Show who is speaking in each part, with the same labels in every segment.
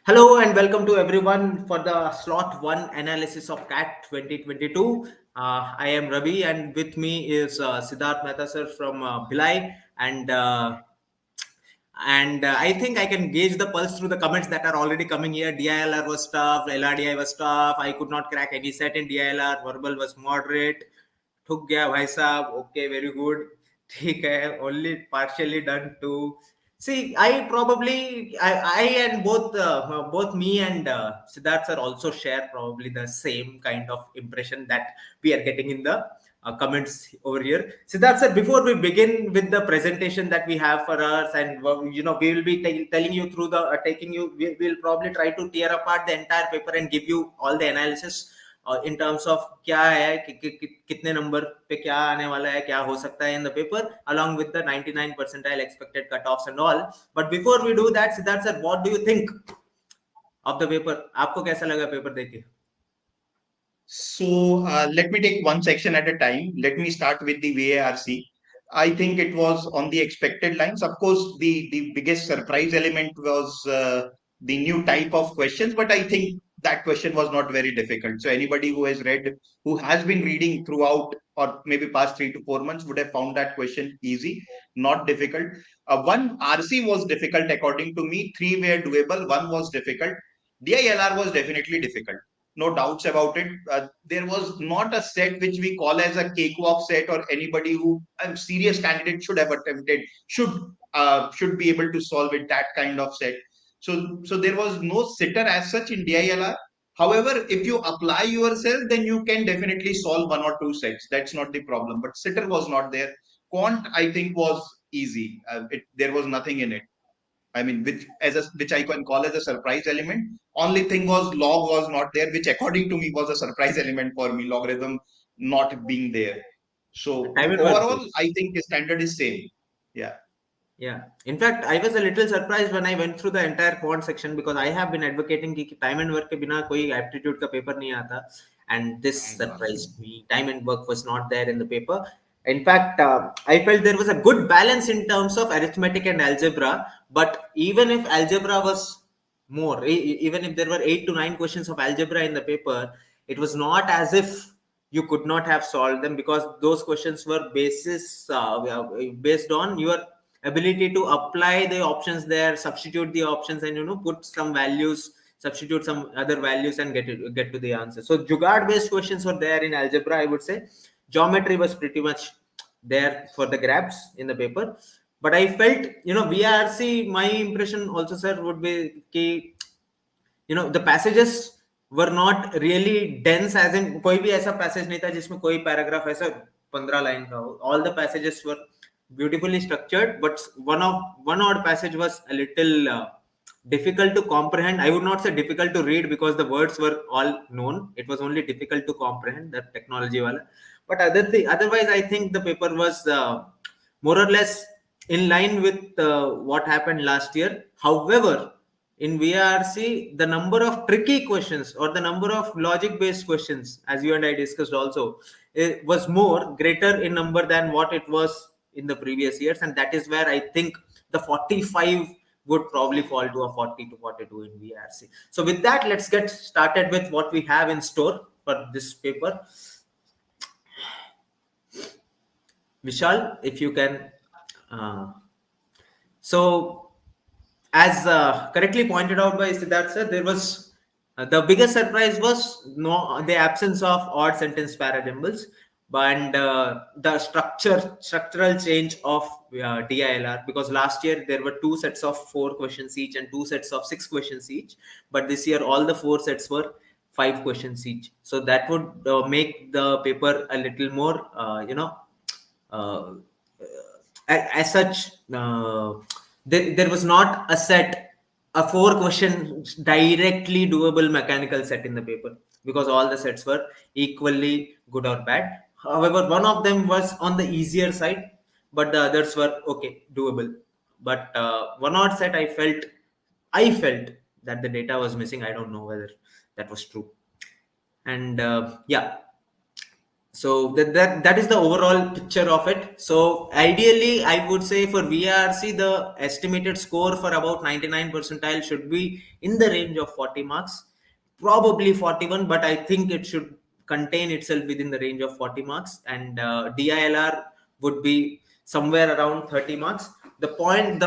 Speaker 1: Hello and welcome to everyone for the slot 1 analysis of CAT 2022. I am Ravi and with me is Siddharth Mehta sir from Bhilai and I think I can gauge the pulse through the comments that are already coming here. DILR was tough, LRDI was tough. I could not crack any set in DILR. Verbal was moderate. ठुक गया भाई साहब. Okay, very good. ठीक है. Only partially done too. See, I and both me and Siddharth sir also share probably the same kind of impression that we are getting in the comments over here. Siddharth sir, before we begin with the presentation that we have for us, and we will be telling you through the we'll probably try to tear apart the entire paper and give you all the analysis in terms of क्या है कितने number पे क्या आने वाला है क्या हो सकता है in the paper along with the 99 percentile expected cutoffs and all. But before we do that, Siddharth sir, what do you think of the paper? आपको कैसा लगा पेपर देख के?
Speaker 2: So let me take one section at a time. Let me start with the VARC. I think it was on the expected lines. Of course, the biggest surprise element was the new type of questions, but I think that question was not very difficult. So anybody who has been reading throughout or maybe past 3 to 4 months would have found that question easy, not difficult. One RC was difficult according to me. 3 were doable. One was difficult. DILR was definitely difficult. No doubts about it. There was not a set which we call as a cakewalk set, or anybody who a serious candidate should have attempted should be able to solve it, that kind of set. So there was no sitter as such in DILR. However, if you apply yourself, then you can definitely solve 1 or 2 sets. That's not the problem. But sitter was not there. Quant, I think, was easy. There was nothing in it. I mean, which I can call as a surprise element. Only thing was log was not there, which according to me was a surprise element for me, logarithm not being there. So
Speaker 1: Time and work.
Speaker 2: overall, I think the standard is same. Yeah.
Speaker 1: Yeah. In fact, I was a little surprised when I went through the entire quant section because I have been advocating कि time and work के बिना कोई aptitude का paper नहीं आता, and this surprised me. Time and work was not there in the paper. In fact, I felt there was a good balance in terms of arithmetic and algebra. But even if algebra was more, even if there were 8 to 9 questions of algebra in the paper, it was not as if you could not have solved them because those questions were based on your ability to apply the options there, substitute the options, and put some values, substitute some other values, and get to the answer. So jugaad based questions were there in algebra, I would say. Geometry was pretty much there for the grabs in the paper. But I felt, VRC, my impression also, sir, would be key. The passages were not really dense, as in कोई भी ऐसा passage नहीं था जिसमें कोई paragraph ऐसा 15 line का हो. All the passages were beautifully structured, but one odd passage was a little difficult to comprehend. I would not say difficult to read because the words were all known. It was only difficult to comprehend, that technology wala. But otherwise, I think the paper was more or less in line with what happened last year. However, in VRC, the number of tricky questions or the number of logic-based questions, as you and I discussed also, it was greater in number than what it was in the previous years, and that is where I think the 45 would probably fall to a 40 to 42 in VRC. So with that, let's get started with what we have in store for this paper. Vishal, if you can. So, as correctly pointed out by Siddharth sir, there was the biggest surprise was the absence of odd sentence paradigms, and the structural change of DILR, because last year there were 2 sets of 4 questions each and 2 sets of 6 questions each, but this year all the 4 sets were 5 questions each. So that would make the paper a little more, uh, as such, there was not a 4 question directly doable mechanical set in the paper because all the sets were equally good or bad. However, one of them was on the easier side, but the others were okay, doable. But one odd set, I felt that the data was missing. I don't know whether that was true. And yeah. So that is the overall picture of it. So ideally I would say for VRC the estimated score for about 99 percentile should be in the range of 40 marks, probably 41, but I think it should contain itself within the range of 40 marks, and DILR would be somewhere around 30 marks. The point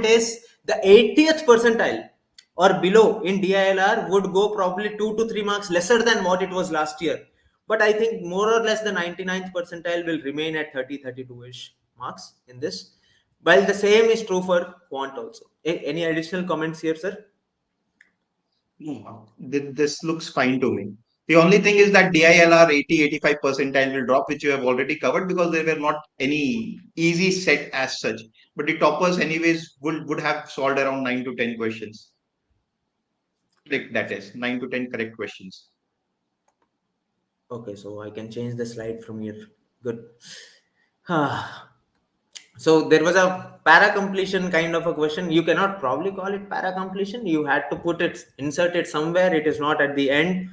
Speaker 1: is the 80th percentile or below in DILR would go probably 2 to 3 marks lesser than what it was last year. But I think more or less the 99th percentile will remain at 32-ish marks in this. While the same is true for Quant also. Any additional comments here, sir?
Speaker 2: No, this looks fine to me. The only thing is that DILR 80-85 percentile will drop, which you have already covered because there were not any easy set as such. But the toppers, anyways, would have solved around 9 to 10 questions. That is 9 to 10 correct questions.
Speaker 1: Okay, so I can change the slide from here. Good. So there was a para completion kind of a question. You cannot probably call it para completion. You had to insert it somewhere. It is not at the end,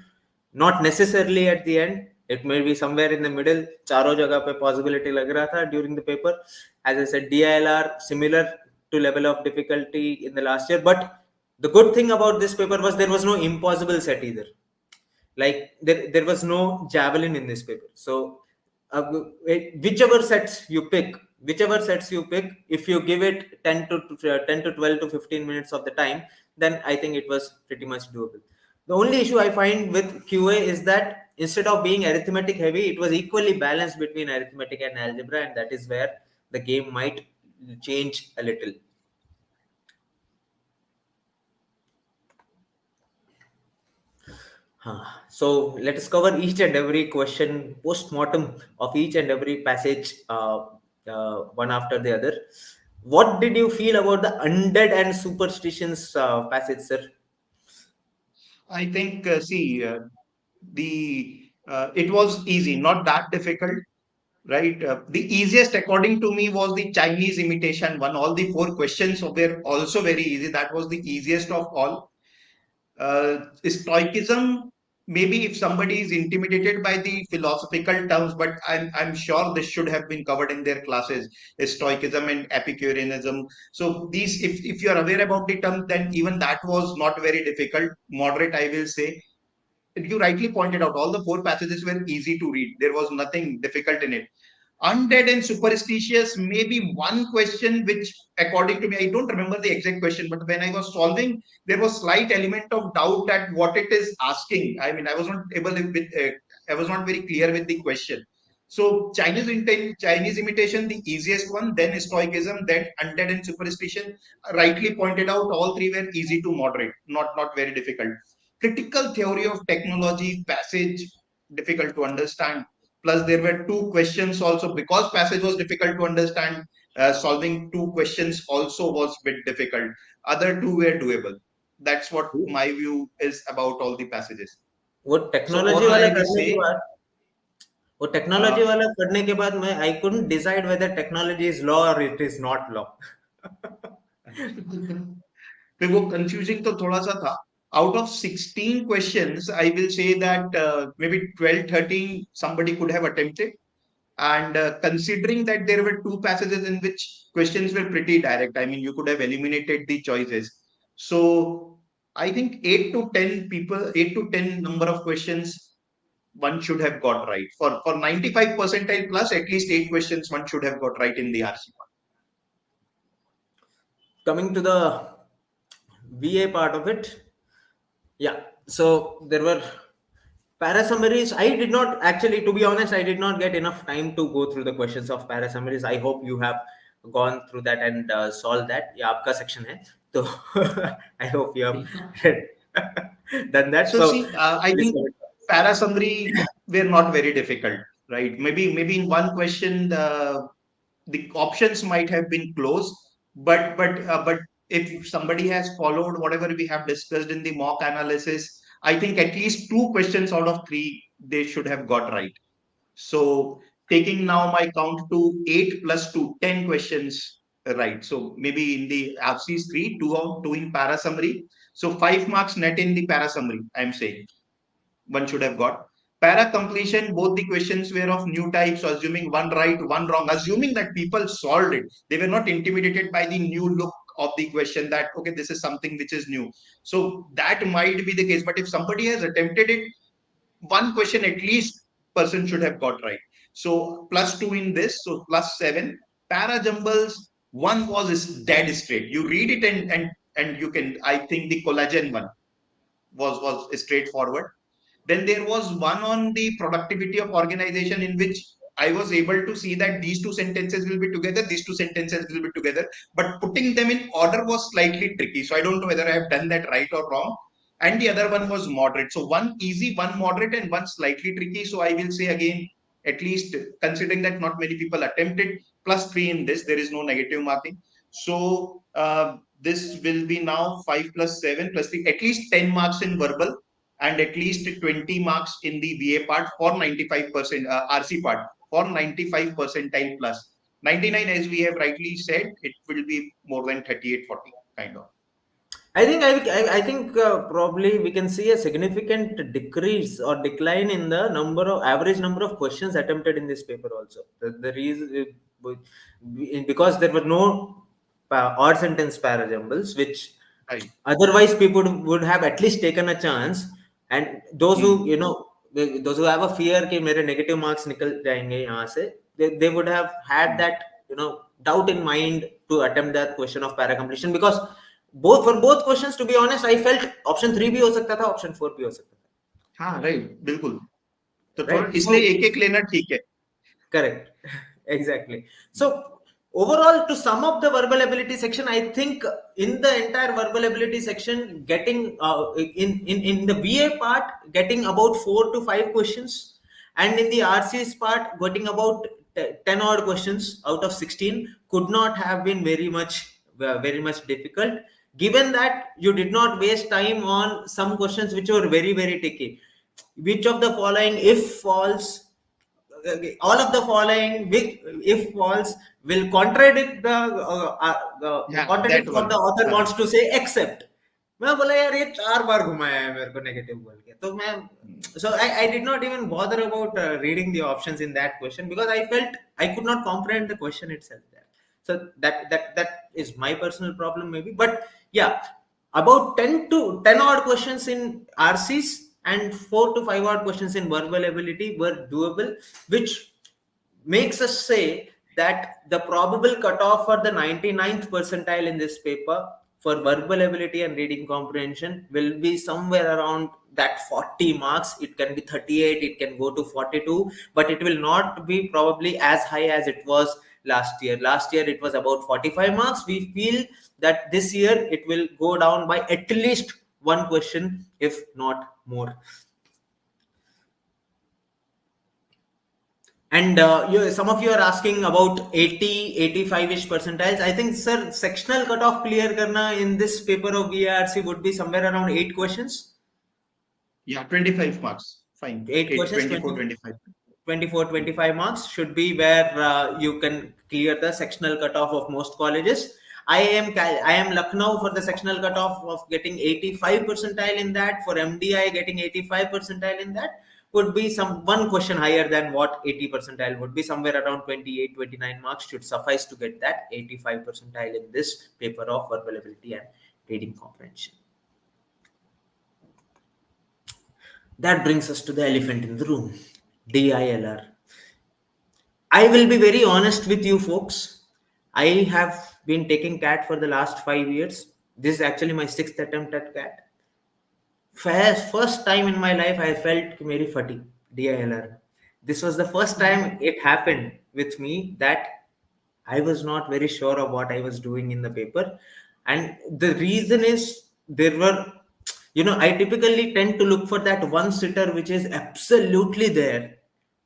Speaker 1: not necessarily at the end. It may be somewhere in the middle. चारों जगह पे possibility लग रहा था during the paper. As I said, DILR similar to level of difficulty in the last year. But the good thing about this paper was there was no impossible set either. Like there was no javelin in this paper. So whichever sets you pick, if you give it 10 to 12 to 15 minutes of the time, then I think it was pretty much doable. The only issue I find with QA is that instead of being arithmetic heavy, it was equally balanced between arithmetic and algebra, and that is where the game might change a little. So let us cover each and every question post-mortem of each and every passage, one after the other. What did you feel about the undead and superstitions passage, sir?
Speaker 2: I think, it was easy, not that difficult, right? The easiest, according to me, was the Chinese imitation one. All the four questions were also very easy. That was the easiest of all. Stoicism, maybe if somebody is intimidated by the philosophical terms, but I'm sure this should have been covered in their classes, Stoicism and Epicureanism. So these, if you are aware about the term, then even that was not very difficult, moderate, I will say. You rightly pointed out, all the four passages were easy to read. There was nothing difficult in it. Undead and superstitious, maybe one question which, according to me, I don't remember the exact question, but when I was solving, there was slight element of doubt at what it is asking. I mean, I was not able with, I was not very clear with the question. So Chinese imitation, the easiest one, then Stoicism, then undead and superstition. Rightly pointed out, all three were easy to moderate, not very difficult. Critical theory of technology passage, difficult to understand. Plus there were two questions also, because passage was difficult to understand. Solving two questions also was a bit difficult. Other two were doable. That's what my view is about all the passages.
Speaker 1: वो
Speaker 2: So
Speaker 1: technology
Speaker 2: overall
Speaker 1: वाला
Speaker 2: I will
Speaker 1: करने के
Speaker 2: say,
Speaker 1: बाद वो technology
Speaker 2: uh,
Speaker 1: वाला करने के बाद मैं I couldn't decide whether technology is law और इट इज नॉट लॉ.
Speaker 2: फिर वो कंफ्यूजिंग तो थोड़ा सा था. Out of 16 questions, I will say that maybe 12, 13 somebody could have attempted. And considering that there were two passages in which questions were pretty direct, I mean, you could have eliminated the choices. So I think 8 to 10 people, 8 to 10 number of questions one should have got right. For 95 percentile plus, at least 8 questions one should have got right in the RC1.
Speaker 1: Coming to the VA part of it, yeah. So there were para summaries. I did not actually, to be honest, I did not get enough time to go through the questions of para summaries. I hope you have gone through that and solved that. Yeah, आपका section है. So I hope you have done that.
Speaker 2: So
Speaker 1: So
Speaker 2: see, I
Speaker 1: please
Speaker 2: think
Speaker 1: go ahead.
Speaker 2: para summary were not very difficult, right? Maybe in one question the options might have been close, but if somebody has followed whatever we have discussed in the mock analysis, I think at least two questions out of three they should have got right. So taking now my count to 8 plus 2, 10 questions right. So maybe in the ABCs 3, 2 out, 2 in para summary. So 5 marks net in the para summary, I'm saying one should have got. Para completion, both the questions were of new types, assuming one right, one wrong, assuming that people solved it. They were not intimidated by the new look of the question that, okay, this is something which is new. So that might be the case. But if somebody has attempted it, one question at least person should have got right. So +2 in this, so +7. Para jumbles, one was dead straight. You read it and you can, I think the collagen one was straightforward. Then there was one on the productivity of organization, in which I was able to see that these two sentences will be together, these two sentences will be together, but putting them in order was slightly tricky. So I don't know whether I have done that right or wrong. And the other one was moderate. So one easy, one moderate, and one slightly tricky. So I will say again, at least considering that not many people attempted, +3 in this, there is no negative marking. So this will be now 5 + 7 + 3, at least 10 marks in verbal, and at least 20 marks in the VA part for 95%, RC part for 95 percentile plus. 99, as we have rightly said, it will be more than 38, 40 kind of.
Speaker 1: I think probably we can see a significant decrease or decline in the average number of questions attempted in this paper also. The reason because there were no odd sentence parajumbles, which
Speaker 2: Right.
Speaker 1: otherwise people would have at least taken a chance. And those who those who have a fear कि मेरे negative marks निकल जाएंगे यहाँ से, they would have had that doubt in mind to attempt that question of para completion, because for both questions, to be honest, I felt option 3 भी हो सकता था, option 4 भी हो सकता था.
Speaker 2: हाँ, right, बिल्कुल. तो थोड़ा
Speaker 1: Right?
Speaker 2: इसलिए
Speaker 1: So,
Speaker 2: एक-एक लेना ठीक है.
Speaker 1: correct. Exactly. So, overall, to sum up the verbal ability section, I think in the entire verbal ability section, getting in the VA part, getting about 4 to 5 questions, and in the RCS part, getting about 10 odd questions out of 16 could not have been very much difficult, given that you did not waste time on some questions which were very, very tricky. Which of the following, if false, all of the following if false will contradict
Speaker 2: Yeah, that
Speaker 1: contradict what
Speaker 2: one.
Speaker 1: the author wants to say, except. मैं बोला यार ये 4 बार घुमाया है मेरे को negative बोल के, तो मैं so I did not even bother about reading the options in that question, because I felt I could not comprehend the question itself there. So that is my personal problem maybe, but yeah, about 10 odd questions in RCs and 4 to 5 odd questions in verbal ability were doable, which makes us say that the probable cutoff for the 99th percentile in this paper for verbal ability and reading comprehension will be somewhere around that 40 marks. It can be 38, it can go to 42, but it will not be probably as high as it was last year. Last year it was about 45 marks. We feel that this year it will go down by at least one question, if not more. And some of you are asking about 80, 85-ish percentiles. I think, sir, sectional cutoff clear karna in this paper of VARC would be somewhere around 8 questions.
Speaker 2: Yeah, 25 marks. Fine.
Speaker 1: 8 questions,
Speaker 2: 24, 25.
Speaker 1: 24, 25 marks should be where you can clear the sectional cutoff of most colleges. I am Lucknow for the sectional cutoff of getting 85 percentile in that. For MDI, getting 85 percentile in that would be one question higher than what 80 percentile would be. Somewhere around 28, 29 marks should suffice to get that 85 percentile in this paper of verbal ability and reading comprehension. That brings us to the elephant in the room, DILR. I will be very honest with you folks. I have been taking CAT for the last 5 years. This is actually my 6th attempt at CAT. First time in my life I felt very fatigue, DILR. This was the first time it happened with me that I was not very sure of what I was doing in the paper. And the reason is there were, I typically tend to look for that one sitter which is absolutely there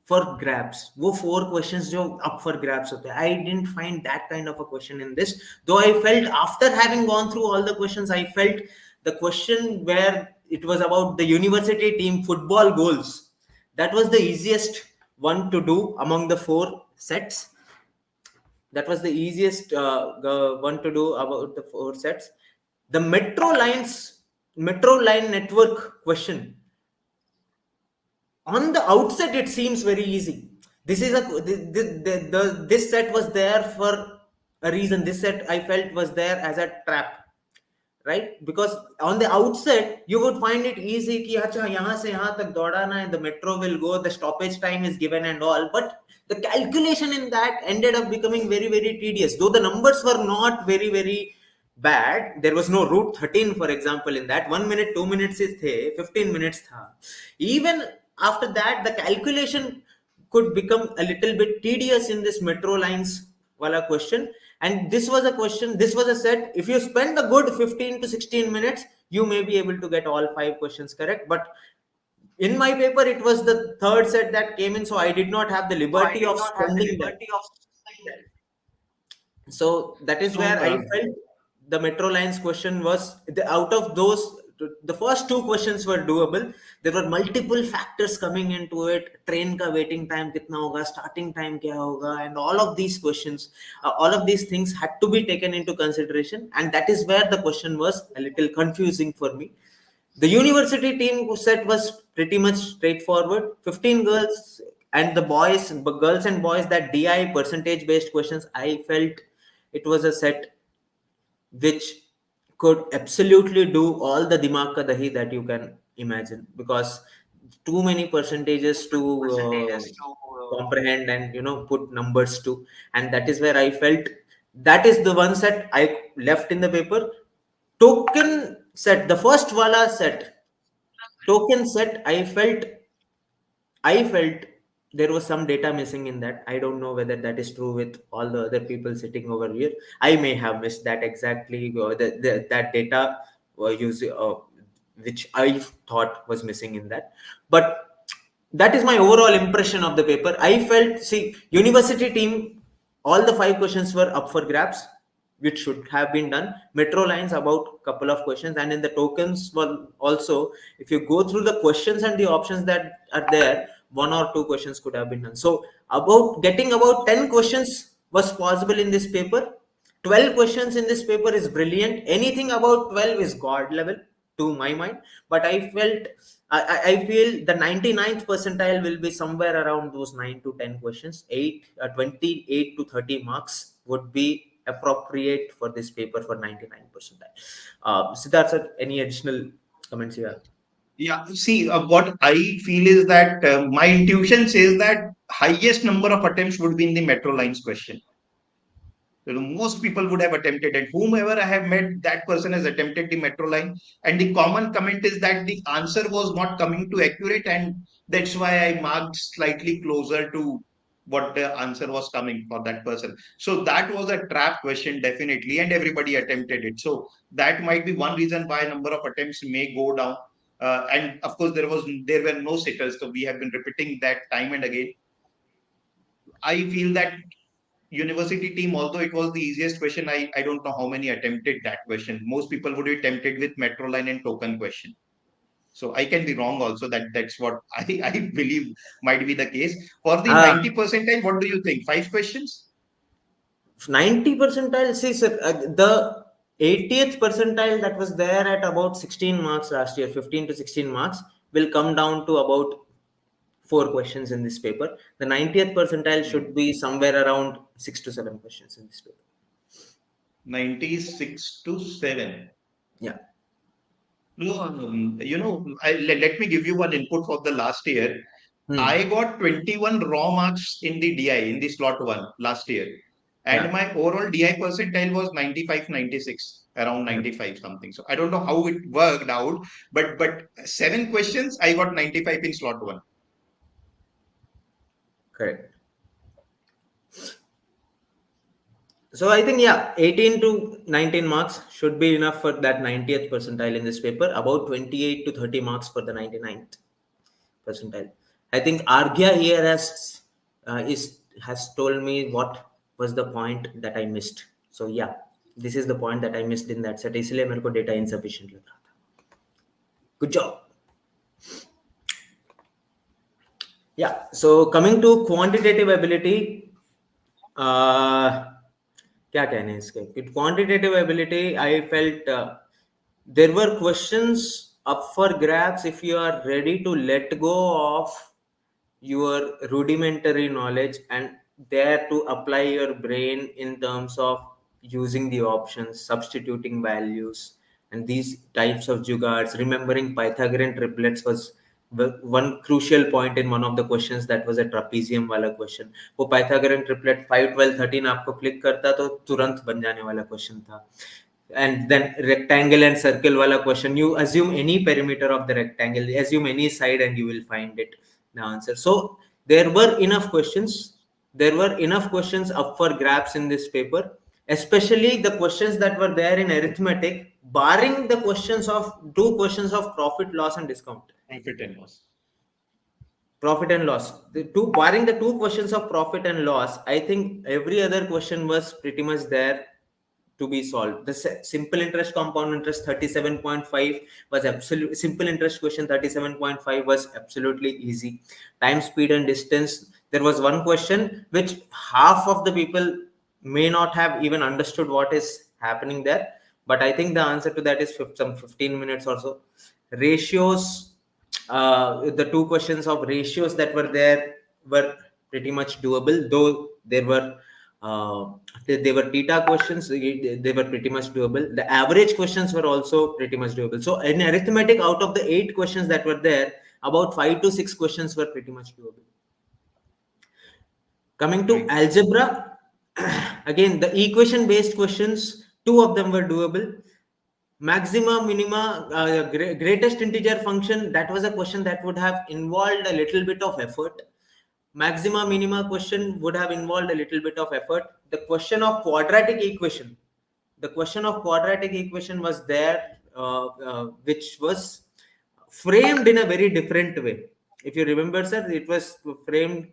Speaker 1: for grabs. वो 4 questions जो up for grabs होते हैं. I didn't find that kind of a question in this. Though I felt after having gone through all the questions, I felt the question where it was about the university team football goals, that was the easiest one to do among the 4 sets. That was the easiest one to do about the 4 sets. The metro line network question on the outset it seems very easy. This is a this set was there for a reason. This set I felt was there as a trap, right? Because on the outset you would find it easy ki acha yahan se yahan tak daudana hai, the metro will go, the stoppage time is given and all, but the calculation in that ended up becoming very very tedious. Though the numbers were not very very bad, there was no route 13 for example in that. 1 minute 2 minutes is the 15 minutes tha. Even after that the calculation could become a little bit tedious in this metro lines wala question. And this was a question, this was a set, if you spend a good 15 to 16 minutes you may be able to get all 5 questions correct. But in my paper it was the third set that came in, so I did not have the liberty of spending that. So that is where I
Speaker 2: So,
Speaker 1: felt the metro lines question was out of those, the first 2 questions were doable. There were multiple factors coming into it. Train ka waiting time kitna hoga, starting time kya hoga, and all of these questions, all of these things had to be taken into consideration, and that is where the question was a little confusing for me. The university team set was pretty much straightforward. 15 girls and the boys, girls and boys, that DI percentage based questions, I felt it was a set which could absolutely do all the dimag ka dahi that you can imagine, because too many percentages to comprehend and put numbers to. And that is where I felt that is the one set I left in the paper. Token set, the first wala set, token set, I felt there was some data missing in that. I don't know whether that is true with all the other people sitting over here. I may have missed that exactly, or that data which I thought was missing in that. But that is my overall impression of the paper. I felt, see, university team, all the 5 questions were up for grabs, which should have been done. Metro lines about couple of questions, and in the tokens were also, if you go through the questions and the options that are there, 1 or 2 questions could have been done. So about getting about 10 questions was possible in this paper. 12 questions in this paper is brilliant. Anything about 12 is god level to my mind. But I feel the 99th percentile will be somewhere around those 9 to 10 questions. 28 to 30 marks would be appropriate for this paper for 99 percentile. Siddharth sir, any additional comments here?
Speaker 2: yeah, see, what I feel is that my intuition says that highest number of attempts would be in the metro lines question. Most people would have attempted it. Whomever I have met, that person has attempted the metro line. And the common comment is that the answer was not coming to accurate, and that's why I marked slightly closer to what the answer was coming for that person. So that was a trap question, definitely, and everybody attempted it. So that might be one reason why number of attempts may go down. And of course, there were no sitters, so we have been repeating that time and again. I feel that university team, although it was the easiest question, I don't know how many attempted that question. Most people would be tempted with metro line and token question. So I can be wrong also. That's what I believe might be the case. For the 90 percentile, what do you think? 5 questions?
Speaker 1: 90 percentile, see sir, the 80th percentile that was there at about 16 marks last year, 15 to 16 marks, will come down to about 4 questions in this paper. The 90th percentile should be somewhere around 6 to 7 questions in this paper.
Speaker 2: 96 to 7.
Speaker 1: Yeah.
Speaker 2: No, let me give you one input for the last year. I got 21 raw marks in the DI, in the slot 1 last year. And
Speaker 1: Yeah.
Speaker 2: my overall DI percentile was 95, 96, around 95 something. So I don't know how it worked out, but 7 questions, I got 95 in slot 1.
Speaker 1: Correct. So I think, yeah, 18 to 19 marks should be enough for that 90th percentile in this paper. About 28 to 30 marks for the 99th percentile. I think Arghya here has told me what was the point that I missed. So yeah, this is the point that I missed in that set. इसलिए मेरे को data insufficient लग रहा था. Good job. Yeah. So coming to quantitative ability, क्या कहने हैं इसके? Quantitative ability, I felt there were questions up for grabs if you are ready to let go of your rudimentary knowledge and there to apply your brain in terms of using the options, substituting values, and these types of jugards. Remembering Pythagorean triplets was one crucial point in one of the questions. That was a trapezium वाला question. वो Pythagorean triplet 5 12 13 आपको click करता तो तुरंत बन जाने वाला question था. And then rectangle and circle wala question, you assume any perimeter of the rectangle, assume any side, and you will find it the answer. So there were enough questions up for grabs in this paper, especially the questions that were there in arithmetic, barring the two questions of profit, loss, and discount. Profit and loss. Barring the two questions of profit and loss, I think every other question was pretty much there to be solved. The simple interest, compound interest 37.5 was absolute. Simple interest question 37.5 was absolutely easy. Time, speed, and distance. There was one question which half of the people may not have even understood what is happening there, but I think the answer to that is some 15 minutes or so. Ratios. The two questions of ratios that were there were pretty much doable, though there were they were theta questions. They were pretty much doable. The average questions were also pretty much doable. So in arithmetic, out of the 8 questions that were there, about 5 to 6 questions were pretty much doable. Coming to algebra, again the equation based questions, 2 of them were doable. Maxima, minima, greatest integer function, that was a question that would have involved a little bit of effort. Maxima, minima question would have involved a little bit of effort. The question of quadratic equation was there, which was framed in a very different way. If you remember, sir, it was framed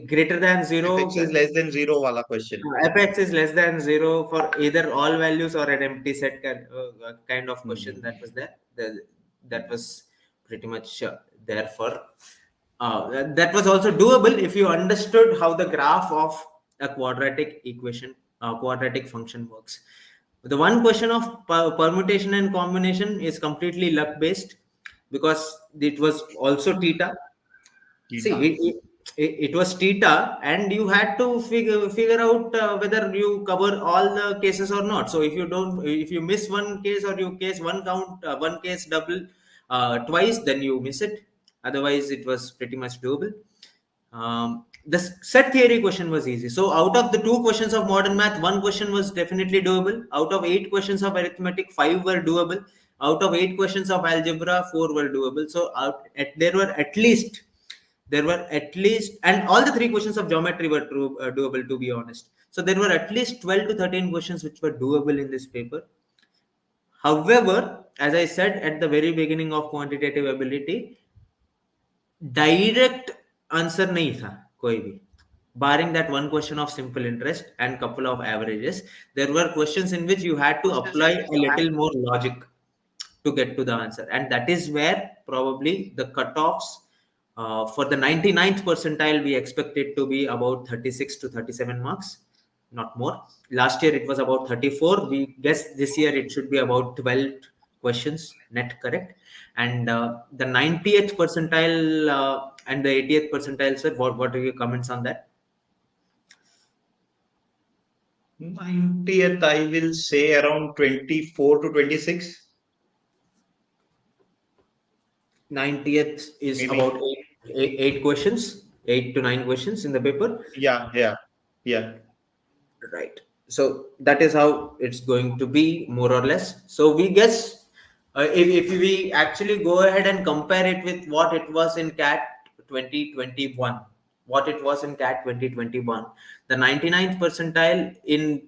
Speaker 1: greater than 0.
Speaker 2: Fx is less than 0 wala question.
Speaker 1: Fx is less than 0 for either all values or an empty set kind of question that was there. That was pretty much there for. That was also doable if you understood how the graph of a quadratic equation, quadratic function works. The one question of permutation and combination is completely luck based because it was also theta. See, it was theta, and you had to figure out whether you cover all the cases or not. So if you miss one case, or you case one case double twice, then you miss it. Otherwise, it was pretty much doable. The set theory question was easy. So out of the 2 questions of modern math, 1 question was definitely doable. Out of 8 questions of arithmetic, 5 were doable. Out of 8 questions of algebra, 4 were doable. So there were at least, and all the 3 questions of geometry were doable, to be honest. So there were at least 12 to 13 questions which were doable in this paper. However, as I said at the very beginning of quantitative ability, direct answer nahi tha koi bhi, barring that one question of simple interest and couple of averages. There were questions in which you had to apply a little more logic to get to the answer, and that is where probably the cutoffs for the 99th percentile we expect it to be about 36 to 37 marks, not more. Last year it was about 34. We guess this year it should be about 12 questions net correct. And the 90th percentile and the 80th percentile, sir, what are your comments on that?
Speaker 2: 90th, I will say around 24 to 26.
Speaker 1: 90th is
Speaker 2: Maybe.
Speaker 1: about 8 questions, 8 to 9 questions in the paper.
Speaker 2: Yeah.
Speaker 1: Right. So that is how it's going to be, more or less. So we guess if we actually go ahead and compare it with what it was in CAT 2021, the 99th percentile in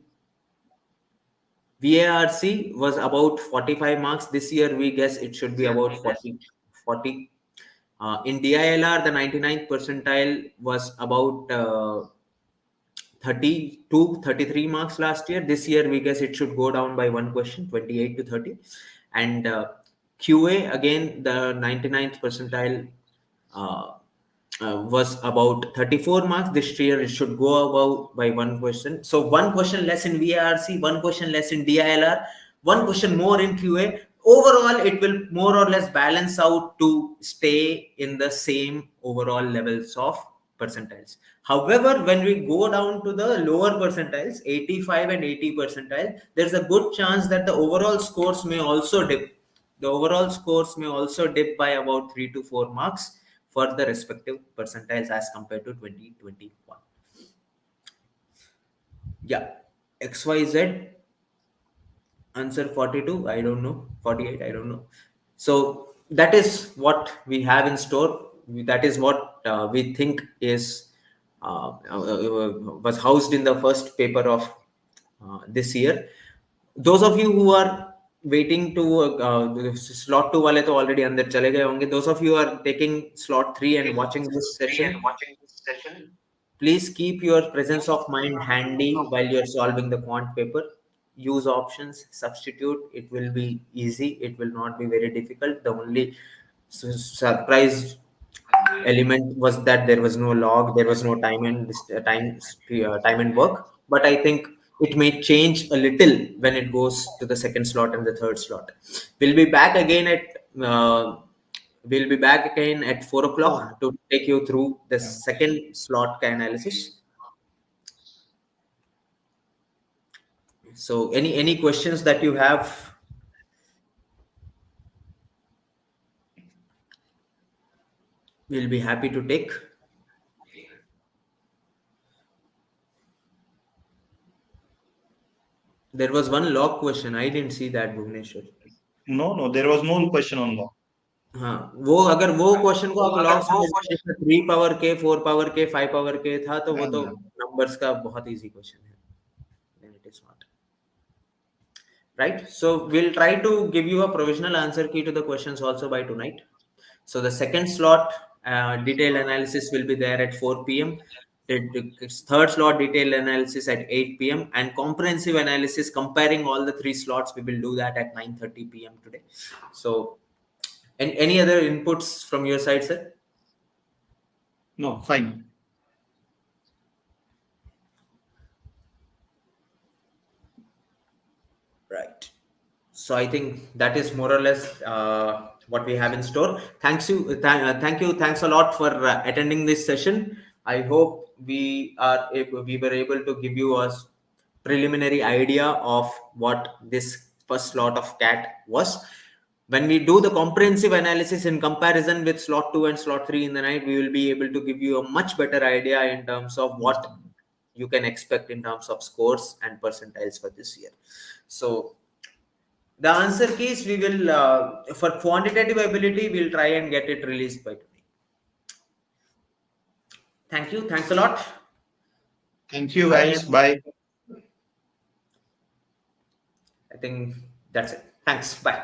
Speaker 1: VARC was about 45 marks. This year we guess it should be about 40. In DILR, the 99th percentile was about 33 marks last year. This year we guess it should go down by one question, 28 to 30. And QA, again, the 99th percentile was about 34 marks. This year it should go above by one question. So one question less in VARC, one question less in DILR, one question more in QA. overall it will more or less balance out to stay in the same overall levels of percentiles. However, when we go down to the lower percentiles, 85 and 80 percentile, there's a good chance that the overall scores may also dip. The overall scores may also dip by about 3 to 4 marks for the respective percentiles as compared to 2021. Yeah, XYZ answer 42, I don't know, 48, I don't know. So that is what we have in store. That is what we think is was housed in the first paper of this year. Those of you who are waiting to slot 2 वाले तो already अंदर चले गए होंगे. Those of you who are taking slot 3 and watching this session, please keep your presence of mind handy while you're solving the quant paper. Use options, substitute. It will be easy. It will not be very difficult. The only surprise element was that there was no log, there was no time and time and work. But I think it may change a little when it goes to the second slot and the third slot. We'll be back again at uh, 4 o'clock to take you through the second slot analysis. So any questions that you have? We'll be happy to take. There was one log question. I didn't see that, Bhuvneshwar.
Speaker 2: No, there was no question on log.
Speaker 1: हाँ, वो अगर वो question को आप log से 3 power के 4 power के 5 power के था तो वो तो नंबर्स का बहुत इजी क्वेश्चन है. Then it is not. Right? So we'll try to give you a provisional answer key to the questions also by tonight. So the second slot detailed analysis will be there at 4 p.m. The third slot detailed analysis at 8 p.m. and comprehensive analysis comparing all the 3 slots, we will do that at 9:30 p.m. today. So and any other inputs from your side, sir?
Speaker 2: No, fine.
Speaker 1: Right. So I think that is more or less what we have in store. Thanks a lot for attending this session. I hope we were able to give you a preliminary idea of what this first slot of CAT was. When we do the comprehensive analysis in comparison with slot 2 and slot 3 in the night, we will be able to give you a much better idea in terms of what you can expect in terms of scores and percentiles for this year. So the answer keys we will for quantitative ability we'll try and get it released by today. Thank you. Thanks a lot.
Speaker 2: Thank you guys. Bye.
Speaker 1: I think that's it. Thanks. Bye.